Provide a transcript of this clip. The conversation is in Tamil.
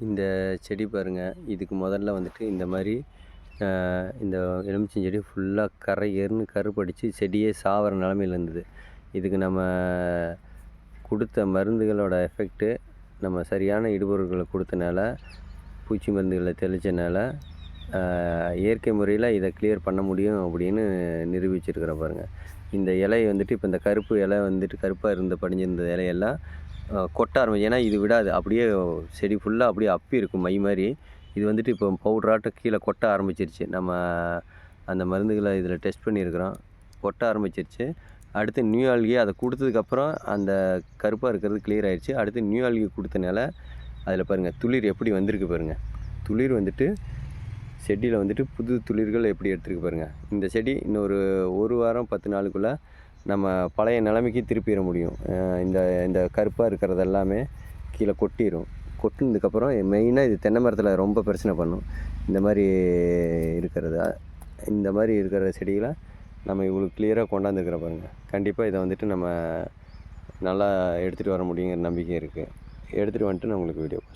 இந்த செடி பாருங்கள், இதுக்கு முதல்ல வந்துட்டு இந்த மாதிரி இந்த எலுமிச்சம் செடி ஃபுல்லாக கரை ஏறுன்னு கருப்படிச்சு செடியே சாகிற நிலமையில இருந்தது. இதுக்கு நம்ம கொடுத்த மருந்துகளோட எஃபெக்ட்டு, நம்ம சரியான இடுபொருட்களை கொடுத்தனால, பூச்சி மருந்துகளை தெளித்தனால இயற்கை முறையில் இதை கிளியர் பண்ண முடியும் அப்படின்னு நிரூபிச்சிருக்கிறேன் பாருங்கள். இந்த இலை வந்துட்டு இப்போ இந்த கருப்பு இலை வந்துட்டு கருப்பாக படிஞ்சிருந்த இலையெல்லாம் கொட்ட ஆரம்பிச்சு. ஏன்னா இது விடாது, அப்படியே செடி ஃபுல்லாக அப்படியே அப்பி இருக்கும் மை மாதிரி. இது வந்துட்டு இப்போ பவுட்ராட்டம் கீழே கொட்ட ஆரம்பிச்சிருச்சு. நம்ம அந்த மருந்துகளை இதில் டெஸ்ட் பண்ணியிருக்கிறோம், கொட்ட ஆரம்பிச்சிருச்சு. அடுத்து நியூ ஆல்கி அதை கொடுத்ததுக்கப்புறம் அந்த கருப்பாக இருக்கிறது கிளியர் ஆகிடுச்சு. அடுத்து நியூ ஆல்கி கொடுத்தனால அதில் பாருங்கள் துளிர் எப்படி வந்திருக்கு பாருங்கள். துளிர் வந்துட்டு செடியில் வந்துட்டு புது துளிர்கள் எப்படி எடுத்துருக்கு பாருங்கள். இந்த செடி இன்னொரு 1 வாரம் 10 நாளுக்குள்ளே நம்ம பழைய நிலைமைக்கு திருப்பிட முடியும். இந்த கருப்பாக இருக்கிறது எல்லாமே கீழே கொட்டிடும். கொட்டினதுக்கப்புறம் மெயினாக இது தென்னை மரத்தில் ரொம்ப பிரச்சனை பண்ணும். இந்த மாதிரி இருக்கிற செடிகளை நம்ம இவ்வளோ கிளியராக கொண்டாந்துருக்கிற பாருங்கள். கண்டிப்பாக இதை வந்துட்டு நம்ம நல்லா எடுத்துகிட்டு வர முடியுங்கிற நம்பிக்கை இருக்குது. எடுத்துகிட்டு வந்துட்டு நான் உங்களுக்கு வீடியோ